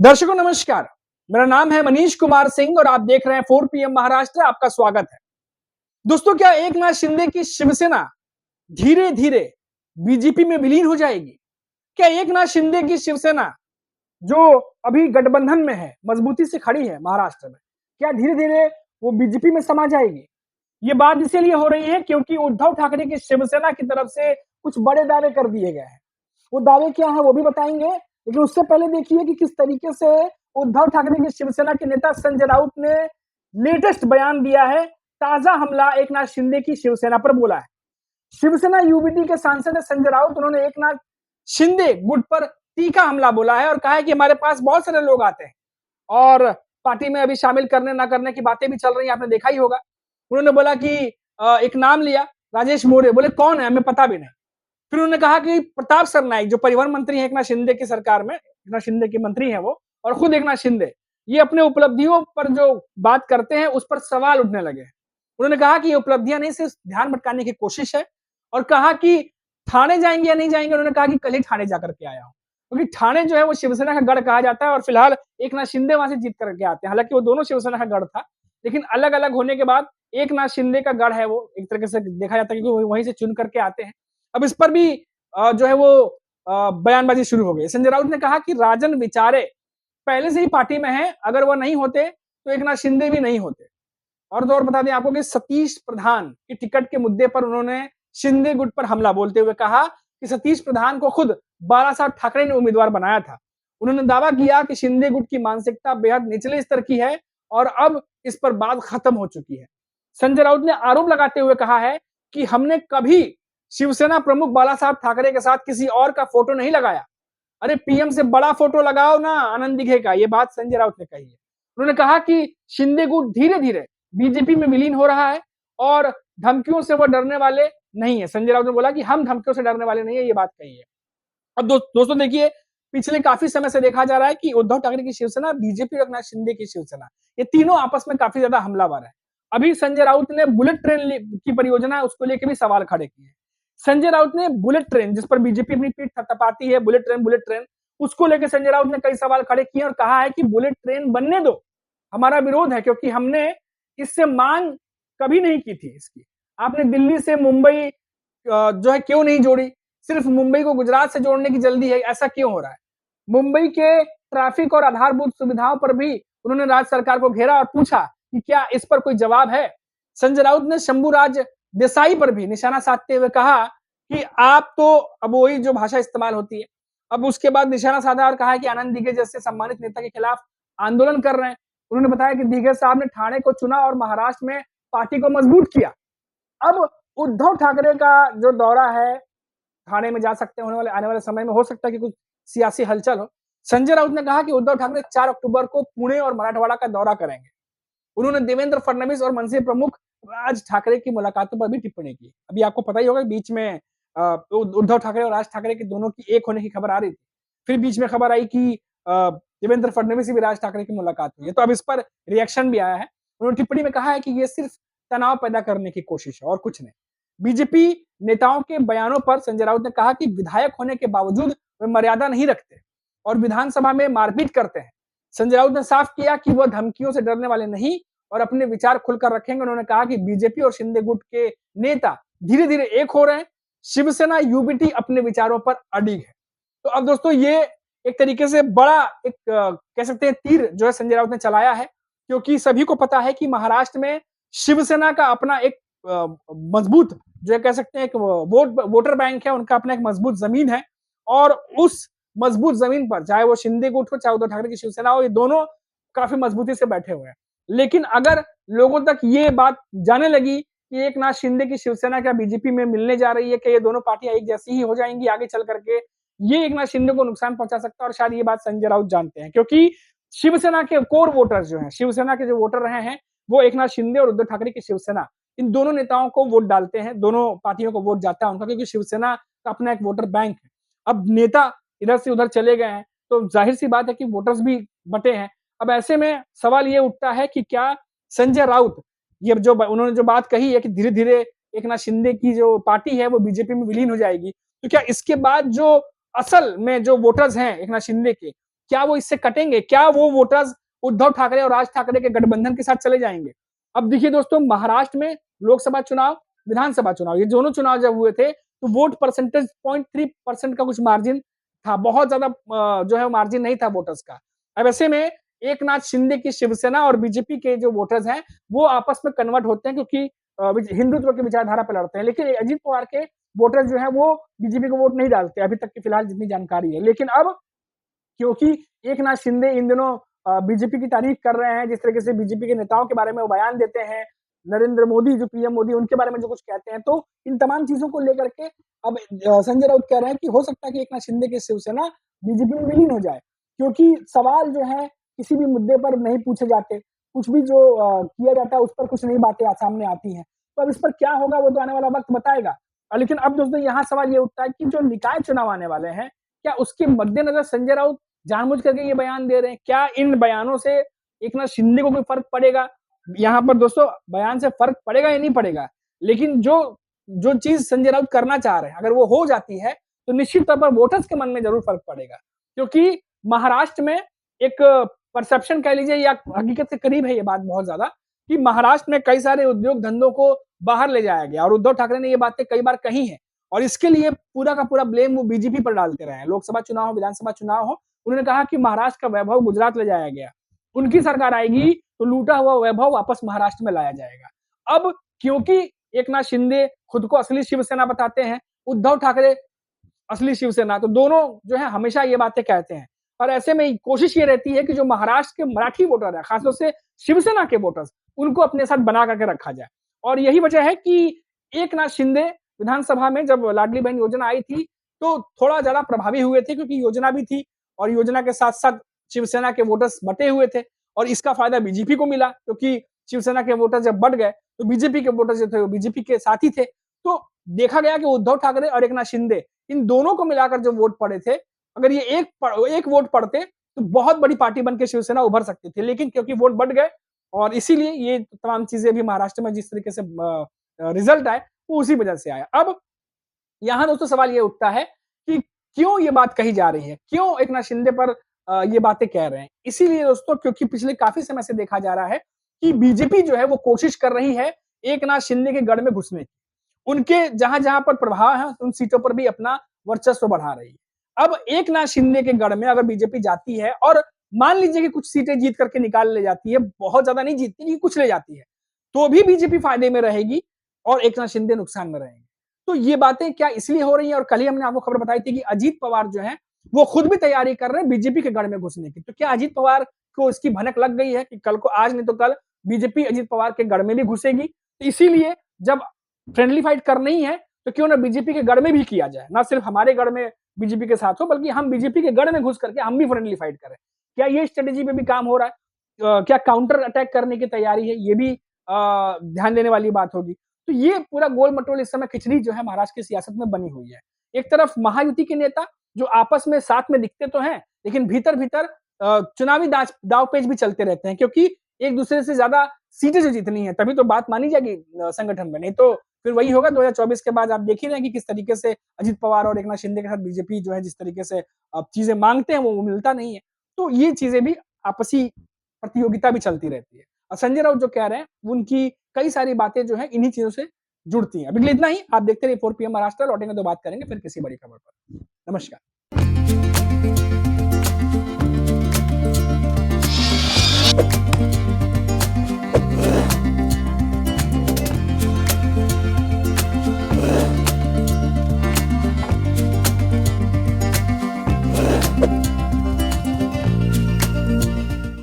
दर्शकों नमस्कार। मेरा नाम है मनीष कुमार सिंह और आप देख रहे हैं 4 PM महाराष्ट्र। आपका स्वागत है। दोस्तों, क्या एकनाथ शिंदे की शिवसेना धीरे धीरे बीजेपी में विलीन हो जाएगी? क्या एकनाथ शिंदे की शिवसेना जो अभी गठबंधन में है, मजबूती से खड़ी है महाराष्ट्र में, क्या धीरे धीरे वो बीजेपी में समा जाएगी? ये बात इसीलिए हो रही है क्योंकि उद्धव ठाकरे की शिवसेना की तरफ से कुछ बड़े दावे कर दिए गए हैं। वो दावे क्या है वो भी बताएंगे, लेकिन उससे पहले देखिए कि किस तरीके से उद्धव ठाकरे की शिवसेना के नेता संजय राउत ने लेटेस्ट बयान दिया है। ताजा हमला एकनाथ शिंदे की शिवसेना पर बोला है। शिवसेना यूबीटी के सांसद संजय राउत, उन्होंने एकनाथ शिंदे गुट पर तीखा हमला बोला है और कहा है कि हमारे पास बहुत सारे लोग आते हैं और पार्टी में अभी शामिल करने ना करने की बातें भी चल रही हैं, आपने देखा ही होगा। उन्होंने बोला कि एक नाम लिया, राजेश मोरे, बोले कौन है, हमें पता भी नहीं। फिर उन्होंने कहा कि प्रताप सरनाईक जो परिवहन मंत्री है एकनाथ शिंदे की सरकार में, एकनाथ शिंदे के मंत्री हैं वो, और खुद एकनाथ शिंदे ये अपने उपलब्धियों पर जो बात करते हैं उस पर सवाल उठने लगे। उन्होंने कहा कि ये उपलब्धियां नहीं, सिर्फ ध्यान भटकाने की कोशिश है, और कहा कि थाने जाएंगे या नहीं जाएंगे। उन्होंने कहा कि कल ही थाने जाकर के आया हूं, क्योंकि थाने जो है वो शिवसेना का गढ़ कहा जाता है और फिलहाल एकनाथ शिंदे वहां से जीत करके आते हैं। हालांकि वो दोनों शिवसेना का गढ़ था, लेकिन अलग अलग होने के बाद एकनाथ शिंदे का गढ़ है वो, एक तरीके से देखा जाता है, क्योंकि वहीं से चुन करके आते हैं। अब इस पर भी जो है वो बयानबाजी शुरू हो गई। संजय राउत ने कहा कि राजन विचारे पहले से ही पार्टी में हैं, अगर वो नहीं होते तो एकनाथ शिंदे भी नहीं होते। और तो और बता दें आपको कि सतीश प्रधान की टिकट के मुद्दे पर उन्होंने शिंदे गुट पर हमला बोलते हुए कहा कि सतीश प्रधान को खुद बालासाहेब ठाकरे ने उम्मीदवार बनाया था। उन्होंने दावा किया कि शिंदे गुट की मानसिकता बेहद निचले स्तर की है और अब इस पर बात खत्म हो चुकी है। संजय राउत ने आरोप लगाते हुए कहा है कि हमने कभी शिवसेना प्रमुख बालासाहेब ठाकरे के साथ किसी और का फोटो नहीं लगाया। अरे पीएम से बड़ा फोटो लगाओ ना आनंद दिघे का, ये बात संजय राउत ने कही है। उन्होंने कहा कि शिंदे गुट धीरे धीरे बीजेपी में विलीन हो रहा है और धमकियों से वो डरने वाले नहीं है। संजय राउत ने बोला कि हम धमकियों से डरने वाले नहीं है, ये बात कही है। अब दोस्तों देखिए, पिछले काफी समय से देखा जा रहा है कि उद्धव ठाकरे की शिवसेना, बीजेपी और एकनाथ शिंदे की शिवसेना, ये तीनों आपस में काफी ज्यादा हमलावर है। अभी संजय राउत ने बुलेट ट्रेन की परियोजना है उसको लेकर भी सवाल खड़े किए हैं। संजय राउत ने बुलेट ट्रेन, जिस पर बीजेपी अपनी पीठ थपथपाती है, बुलेट ट्रेन, उसको लेकर संजय राउत ने कई सवाल खड़े किए और कहा है कि बुलेट ट्रेन बनने दो, हमारा विरोध है, क्योंकि हमने इससे मांग कभी नहीं की थी इसकी। आपने दिल्ली से मुंबई जो है क्यों नहीं जोड़ी? सिर्फ मुंबई को गुजरात से जोड़ने की जल्दी है, ऐसा क्यों हो रहा है? मुंबई के ट्रैफिक और आधारभूत सुविधाओं पर भी उन्होंने राज्य सरकार को घेरा और पूछा कि क्या इस पर कोई जवाब है? संजय राउत ने शंभूराज देसाई पर भी निशाना साधते हुए कहा कि आप तो, अब वही जो भाषा इस्तेमाल होती है, अब उसके बाद निशाना साधा और कहा कि आनंद दिघे जैसे सम्मानित नेता के खिलाफ आंदोलन कर रहे हैं। उन्होंने बताया कि दिघे साहब ने ठाणे को चुना और महाराष्ट्र में पार्टी को मजबूत किया। अब उद्धव ठाकरे का जो दौरा है, ठाणे में जा सकते हैं, होने वाले आने वाले समय में हो सकता है कि कुछ सियासी हलचल हो। संजय राउत ने कहा कि उद्धव ठाकरे 4 अक्टूबर को पुणे और मराठवाड़ा का दौरा करेंगे। उन्होंने देवेंद्र फडणवीस और मनसे प्रमुख राज ठाकरे की मुलाकातों पर भी टिप्पणी की। अभी आपको पता ही होगा बीच में उद्धव ठाकरे और राज ठाकरे की दोनों की एक होने की खबर आ रही थी। फिर बीच में खबर आई कि देवेंद्र फडणवीस से भी राज ठाकरे की मुलाकात हुई है, तो अब इस पर रिएक्शन भी आया है। उन्होंने टिप्पणी में कहा है कि ये सिर्फ तनाव पैदा करने की कोशिश है और कुछ नहीं। बीजेपी नेताओं के बयानों पर संजय राउत ने कहा कि विधायक होने के बावजूद वे मर्यादा नहीं रखते और विधानसभा में मारपीट करते हैं। संजय राउत ने साफ किया कि वह धमकियों से डरने वाले नहीं और अपने विचार खुलकर रखेंगे। उन्होंने कहा कि बीजेपी और शिंदे गुट के नेता धीरे धीरे एक हो रहे हैं, शिवसेना यूबीटी अपने विचारों पर अडिग है। तो अब दोस्तों ये एक तरीके से बड़ा एक कह सकते हैं तीर जो है संजय राउत ने चलाया है, क्योंकि सभी को पता है कि महाराष्ट्र में शिवसेना का अपना एक मजबूत जो कह सकते हैं एक वोटर बैंक है, उनका अपना एक मजबूत जमीन है और उस मजबूत जमीन पर चाहे वो शिंदे गुट हो चाहे उद्धव ठाकरे की शिवसेना हो, ये दोनों काफी मजबूती से बैठे हुए हैं। लेकिन अगर लोगों तक ये बात जाने लगी कि एकनाथ शिंदे की शिवसेना क्या बीजेपी में मिलने जा रही है, कि ये दोनों पार्टियां एक जैसी ही हो जाएंगी आगे चल करके, ये एकनाथ शिंदे को नुकसान पहुंचा सकता है। और शायद ये बात संजय राउत जानते हैं, क्योंकि शिवसेना के कोर वोटर जो हैं, शिवसेना के जो वोटर रहे हैं, वो एकनाथ शिंदे और उद्धव ठाकरे की शिवसेना, इन दोनों नेताओं को वोट डालते हैं, दोनों पार्टियों को वोट जाता है उनका, क्योंकि शिवसेना का अपना एक वोटर बैंक है। अब नेता इधर से उधर चले गए हैं तो जाहिर सी बात है कि वोटर्स भी बटे हैं। अब ऐसे में सवाल ये उठता है कि क्या संजय राउत ये जो उन्होंने जो बात कही है कि धीरे धीरे एकनाथ शिंदे की जो पार्टी है वो बीजेपी में विलीन हो जाएगी, तो क्या इसके बाद जो असल में जो वोटर्स हैं एकनाथ शिंदे के, क्या वो इससे कटेंगे? क्या वो वोटर्स उद्धव ठाकरे और राज ठाकरे के गठबंधन के साथ चले जाएंगे? अब देखिए दोस्तों, महाराष्ट्र में लोकसभा चुनाव, विधानसभा चुनाव, ये दोनों चुनाव जब हुए थे तो वोट परसेंटेज 0.3% का कुछ मार्जिन था, बहुत ज्यादा जो है मार्जिन नहीं था वोटर्स का। अब ऐसे में एक नाथ शिंदे की शिवसेना और बीजेपी के जो वोटर्स हैं वो आपस में कन्वर्ट होते हैं, क्योंकि हिंदुत्व की विचारधारा पर लड़ते हैं। लेकिन अजीत पवार के वोटर्स जो है वो बीजेपी को वोट नहीं डालते अभी तक की फिलहाल जितनी जानकारी है। लेकिन अब क्योंकि एक नाथ शिंदे इन दिनों बीजेपी की तारीफ कर रहे हैं, जिस तरीके से बीजेपी के नेताओं के बारे में वो बयान देते हैं, नरेंद्र मोदी जो पीएम मोदी उनके बारे में जो कुछ कहते हैं, तो इन तमाम चीजों को लेकर के अब संजय राउत कह रहे हैं कि हो सकता है कि एक नाथ शिंदे की शिवसेना बीजेपी में विलीन हो जाए, क्योंकि सवाल जो है किसी भी मुद्दे पर नहीं पूछे जाते, कुछ भी जो किया जाता है उस पर कुछ नई बातें सामने आती हैं। तो अब इस पर क्या होगा वो तो आने वाला वक्त बताएगा। लेकिन अब दोस्तों यहाँ सवाल ये उठता है कि जो निकाय चुनाव आने वाले हैं, क्या उसके मद्देनजर संजय राउत जानबूझ करके ये बयान दे रहे हैं? क्या इन बयानों से एकनाथ शिंदे को कोई फर्क पड़ेगा? यहाँ पर दोस्तों बयान से फर्क पड़ेगा या नहीं पड़ेगा, लेकिन जो जो चीज संजय राउत करना चाह रहे हैं अगर वो हो जाती है तो निश्चित तौर पर वोटर्स के मन में जरूर फर्क पड़ेगा, क्योंकि महाराष्ट्र में एक परसेप्शन कह लीजिए या हकीकत के करीब है ये बात बहुत ज्यादा, कि महाराष्ट्र में कई सारे उद्योग धंधों को बाहर ले जाया गया और उद्धव ठाकरे ने ये बातें कई बार कही है और इसके लिए पूरा का पूरा ब्लेम वो बीजेपी पर डालते रहे हैं। लोकसभा चुनाव हो, विधानसभा चुनाव हो, उन्होंने कहा कि महाराष्ट्र का वैभव गुजरात ले जाया गया, उनकी सरकार आएगी तो लूटा हुआ वैभव वापस महाराष्ट्र में लाया जाएगा। अब क्योंकि एक नाथ शिंदे खुद को असली शिवसेना बताते हैं, उद्धव ठाकरे असली शिवसेना, तो दोनों जो है हमेशा ये बातें कहते हैं और ऐसे में कोशिश ये रहती है कि जो महाराष्ट्र के मराठी वोटर है, खासतौर से शिवसेना के वोटर्स, उनको अपने साथ बना करके रखा जाए। और यही वजह है कि एक नाथ शिंदे विधानसभा में जब लाडली बहन योजना आई थी तो थोड़ा ज्यादा प्रभावी हुए थे, क्योंकि योजना भी थी और योजना के साथ साथ शिवसेना के वोटर्स बटे हुए थे और इसका फायदा बीजेपी को मिला, क्योंकि शिवसेना के वोटर जब बढ़ गए तो बीजेपी के वोटर जो थे वो बीजेपी के साथ ही थे। तो देखा गया कि उद्धव ठाकरे और एक नाथ शिंदे इन दोनों को मिलाकर जो वोट पड़े थे, अगर ये एक वोट पड़ते तो बहुत बड़ी पार्टी बन के शिवसेना उभर सकती थी, लेकिन क्योंकि वोट बढ़ गए और इसीलिए ये तमाम चीजें भी महाराष्ट्र में जिस तरीके से रिजल्ट आए वो उसी वजह से आया। अब यहाँ दोस्तों सवाल ये उठता है कि क्यों ये बात कही जा रही है, क्यों एक नाथ शिंदे पर ये बातें कह रहे हैं? इसीलिए दोस्तों क्योंकि पिछले काफी समय से देखा जा रहा है कि बीजेपी जो है वो कोशिश कर रही है एक नाथ शिंदे के गढ़ में घुसने की, उनके जहां-जहां पर प्रभाव है उन सीटों पर भी अपना वर्चस्व बढ़ा रही है। अब एक नाथ शिंदे के गढ़ में अगर बीजेपी जाती है और मान लीजिए कि कुछ सीटें जीत करके निकाल ले जाती है, बहुत ज्यादा नहीं जीतती लेकिन कुछ ले जाती है, तो भी बीजेपी फायदे में रहेगी और एक नाथ शिंदे नुकसान में रहेंगे। तो ये बातें क्या इसलिए हो रही हैं, और कल ही हमने आपको खबर बताई थी कि अजीत पवार जो है वो खुद भी तैयारी कर रहे हैं बीजेपी के गढ़ में घुसने की। तो क्या अजीत पवार को इसकी भनक लग गई है कि कल को, आज नहीं तो कल, बीजेपी अजीत पवार के गढ़ में भी घुसेगी? तो इसीलिए जब फ्रेंडली फाइट करनी ही है तो क्यों ना बीजेपी के गढ़ में भी किया जाए, ना सिर्फ हमारे गढ़ में बीजेपी के साथ हो बल्कि हम बीजेपी के गढ़ में घुस करके हम भी फ्रेंडली फाइट करें। क्या ये स्ट्रेटेजी पे भी काम हो रहा है? क्या काउंटर अटैक करने की तैयारी है? ये भी ध्यान देने वाली बात होगी। तो ये पूरा गोल मटोल इस समय खिचड़ी जो है महाराष्ट्र की सियासत में बनी हुई है। एक तरफ महायुति के नेता जो आपस में साथ में दिखते तो हैं, लेकिन भीतर-भीतर चुनावी दाव पेच भी चलते रहते हैं, क्योंकि एक दूसरे से ज्यादा सीटें जो जीतनी है तभी तो बात मानी जाएगी संगठन में, नहीं तो फिर वही होगा 2024 के बाद। आप देख ही रहे हैं कि किस तरीके से अजीत पवार और एक नाथ शिंदे के साथ बीजेपी जो है जिस तरीके से चीजें मांगते हैं वो मिलता नहीं है। तो ये चीजें भी आपसी प्रतियोगिता भी चलती रहती है। और संजय राउत जो कह रहे हैं उनकी कई सारी बातें जो है इन्हीं चीजों से जुड़ती हैं। अभी के लिए इतना ही। आप देखते रहिए 4 पीएम महाराष्ट्र। लौटेंगे तो बात करेंगे फिर किसी बड़ी खबर पर। नमस्कार।